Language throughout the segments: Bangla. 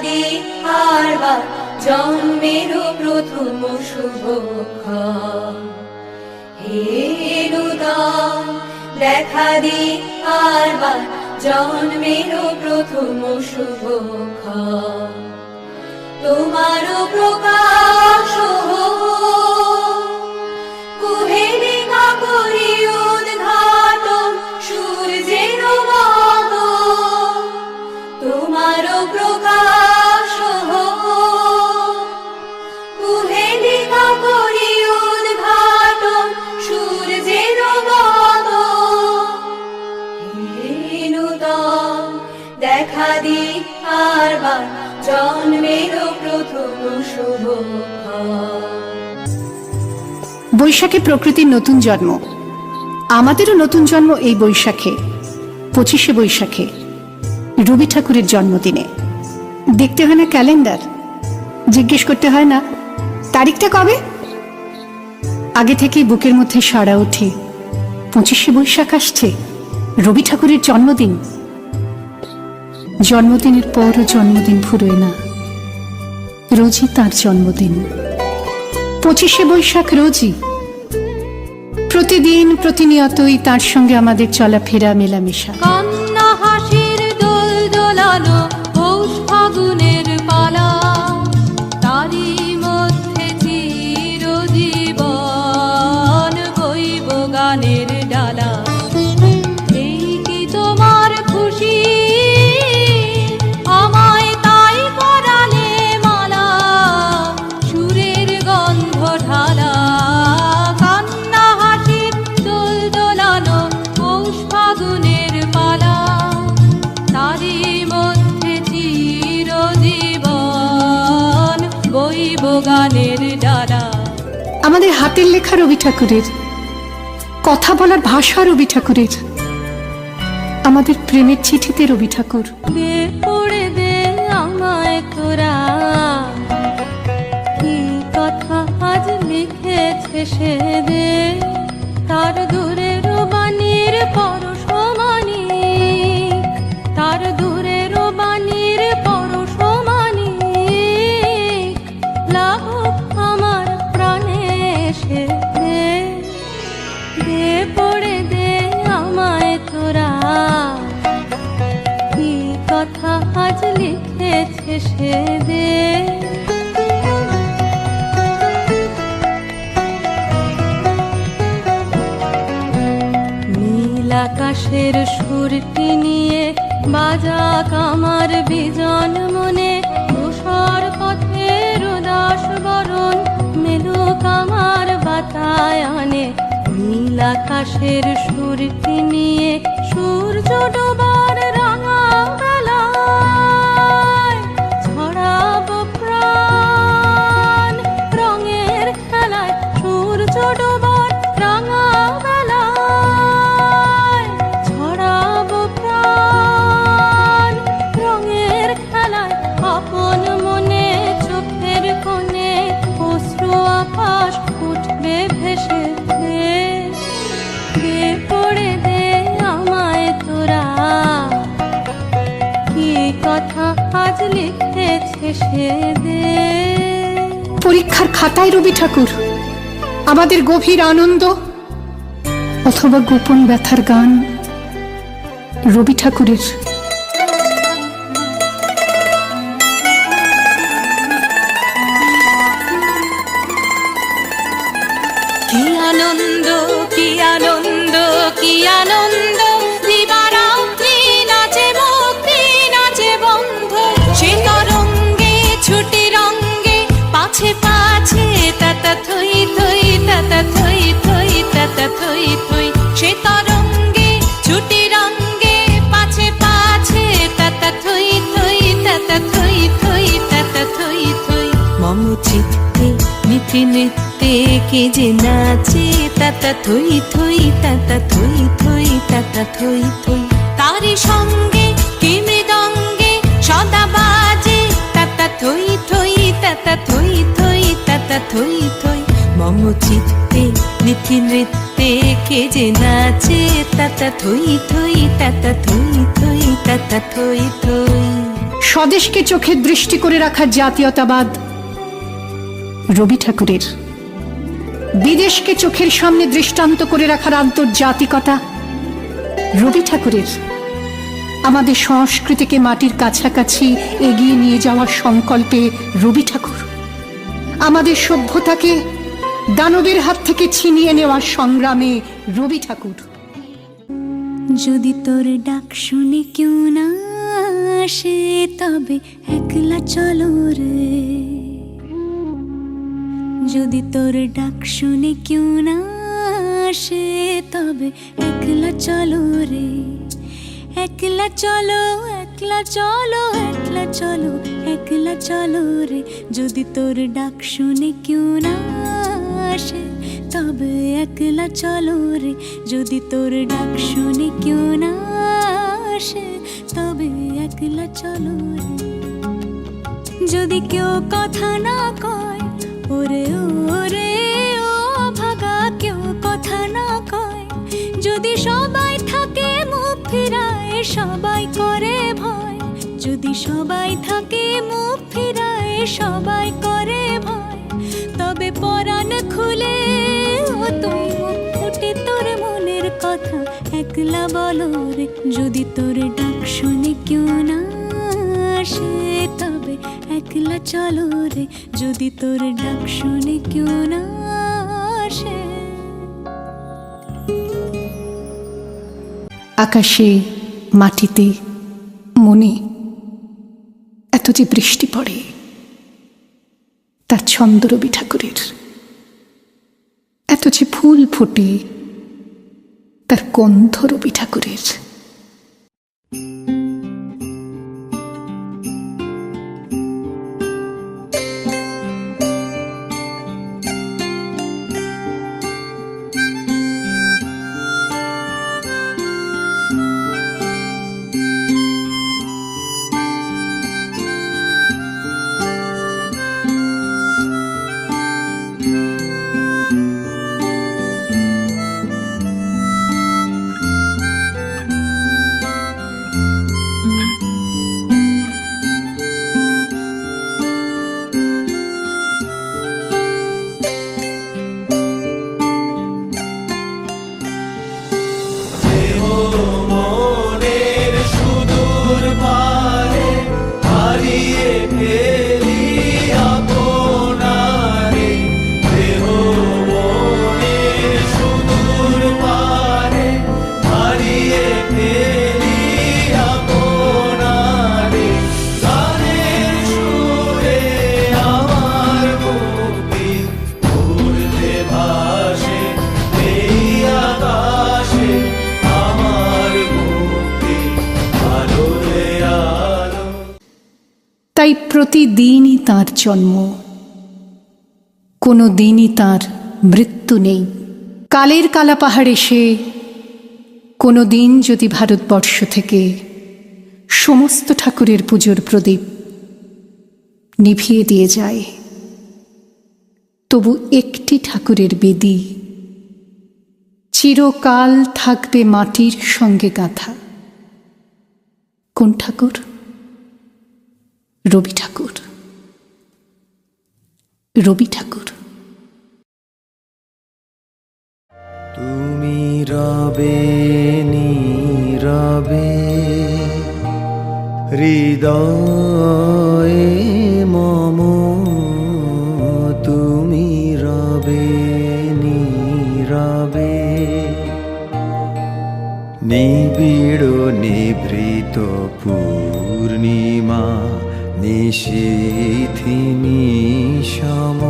দি আরবার জন্মের প্রথম শুভক্ষণ। হে নূতন দেখা দি আরবার জন্মের প্রথম শুভক্ষণ। তোমার প্রকাশ কুহেলিকা করি উদ্ঘাটন সূর্যের মত। তোমার প্রকাশ কুহেলিকা করি উদ্ঘাটন সূর্যের মত। হে নূতন দেখা দি আরবার জন্মের প্রথম শুভক্ষণ। বৈশাখে প্রকৃতির নতুন জন্ম, আমাদেরও নতুন জন্ম এই বৈশাখে, 25শে বৈশাখে, রবি ঠাকুরের জন্মদিনে। দেখতে হয় না ক্যালেন্ডার, জিজ্ঞেস করতে হয় না তারিখটা কবে, আগে থেকেই বুকের মধ্যে সাড়া ওঠে 25শে বৈশাখ আসছে, রবি ঠাকুরের জন্মদিন। জন্মদিনের পরও জন্মদিন ফুরোয় না, রোজই তার জন্মদিন। 25শে বৈশাখ রোজই, প্রতিদিন প্রতিনিয়তই তার সঙ্গে আমাদের চলাফেরা মেলামেশা। কান্না হাসির দোল দোলানো পৌষ ফাগুনের পালা, তারই মধ্যে চিরজীবন বইব গানের ডালা। এই কি তোমার খুশি, আমায় তাই পরালে মালা, সুরের গন্ধ ঢালা। কান্না হাসির দোল দোলানো পৌষ ফাগুনের পালা, তারই মধ্যে চিরজীবন বইব গানের ডালা। আমাদের হাতের লেখা রবি ঠাকুরের, কথা বলার ভাষা রবি ঠাকুরের, আমাদের প্রেমের চিঠিতে রবি ঠাকুর। দে পড়ে দে আমায় তোরা, কি কথা আজ লিখেছে সে দে, তার দূরের বাণীর পরশমানিক, তার দূরের বাণীর পরশমানিক, লাভক আমার প্রাণে এসে দে। দে পড়ে দে আমায় তোরা, কি কথা আজ লিখেছে সে দে। নীল আকাশের সুরটি নিয়ে বাজাক আমার বিজন মনে, ধূসর পথের উদাস বরণ মেলুক আমার বাতায়নে। নীল আকাশের সুরটি নিয়ে সূর্য ডোবার রাঙা বেলায়, ছড়াবো প্রাণ রঙের খেলায়। সূর্য ডোবার রাঙা বেলায়, ছড়াবো প্রাণ রঙের খেলায়। আপন মনে চোখের কোণে অশ্রু আকাশ উঠবে ভেসে দে। দে পড়ে দে আমায় তোরা, কি কথা আজ লিখেছে সে দে। পরীক্ষার খাতায় রবি ঠাকুর, আমাদের গভীর আনন্দ অথবা গোপন ব্যথার গান রবি ঠাকুরের। কি আনন্দ, কি আনন্দ, কি আনন্দ, দিবারাত্রি নাচে ভক্তি নাচে বন্ধ। সে তরঙ্গে ছুটি রঙ্গে পাছে পাছে তাতা থই থই, তাতা থই থই, তাতা থই থই। সে তরঙ্গে ছুটি রঙ্গে পাছে পাছে তাতা থই থই, তাতা থই থই, তাতা থই থই। মম চিত্তে নিতি নৃত্যে কে যে নাচে, তাতা থই থই, তাতা থই থই, তাতা থই থই। তারি সঙ্গে কি মৃদঙ্গে সদা বাজে, তাতা থই থই, তাতা থই থই, তাতা থই থই। মম চিত্তে নিতি নৃত্যে কে যে নাচে, তাতা থই থই, তাতা থই থই, তাতা থই থই। স্বদেশকে চোখের দৃষ্টি করে রাখার জাতীয়তাবাদ রবি ঠাকুরের, বিদেশকে চোখের সামনে দৃষ্টান্ত করে রাখার আন্তর্জাতিকতা রবি ঠাকুরের, আমাদের সংস্কৃতিকে মাটির কাছাকাছি এগিয়ে নিয়ে যাওয়ার সংকল্পে রবি ঠাকুর, আমাদের সভ্যতাকে দানবের হাত থেকে ছিনিয়ে নেওয়ার সংগ্রামে রবি ঠাকুর। যদি তোর ডাক শুনে কেউ না আসে তবে একলা চলো রে, যদি তোর ডাক শুনে কেউ না আসে তবে একলা চলো রে, একলা চলো একলা চলো একলা চলো একলা চলো রে, যদি তোর ডাক শুনে কেউ না আসে তবে একলা চলো রে, যদি তোর ডাক শুনে কেউ না আসে তবে একলা চলো রে। যদি কেউ কথা না কয় ওরে ওরে ও ভাগা, কেউ কথা না কয়, যদি সবাই থাকে মুখ ফিরায় সবাই করে ভয়, যদি সবাই থাকে মুখ ফিরায় সবাই করে ভয়, তবে পরাণ খুলে ও তুই মুখ ফুটে তোর মনের কথা একলা বলো রে, যদি তোর ডাক শুনে কেউ না আসে তবে একলা চলো রে, যদি তোর ডাক শুনে কেউ না আসে। আকাশে, মাটিতে, মনে এত যে বৃষ্টি পড়ে তার ছন্দ রবি ঠাকুরের, এত যে ফুল ফোটে তার গন্ধ রবি ঠাকুরের। তাই প্রতিদিনই তাঁর জন্ম, কোনো দিনই তাঁর মৃত্যু নেই। কালের কালা পাহাড় এসে কোনো দিন যদি ভারতবর্ষ থেকে সমস্ত ঠাকুরের পুজোর প্রদীপ নিভিয়ে দিয়ে যায়, তবু একটি ঠাকুরের বেদি চিরকাল থাকবে মাটির সঙ্গে গাঁথা। কোন ঠাকুর? রবি ঠাকুর। রবি ঠাকুর। তুমি রবে নীরবে হৃদয়ে মম, তুমি রবে নীরবে নিবিড় নিভৃত পূর্ণিমা নিশীথিনী সম,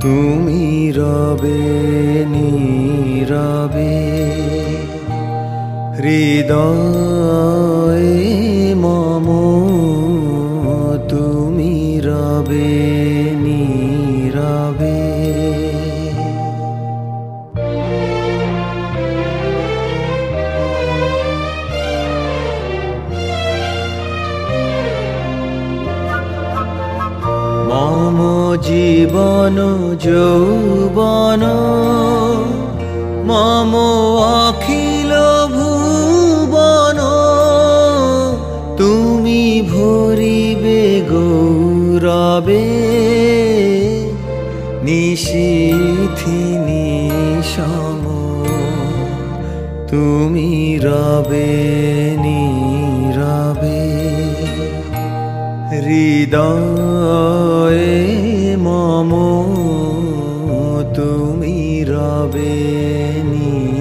তুমি রবে নীরবে হৃদয়ে মম, তুমি রবে নীরবে। মম জীবন যৌবন মম অখিল ভুবন, তুমি রবে নিশীথি নিশম, তুমি রবে নীরবে হৃদয়ে মম, তুমি রবে নীরবে।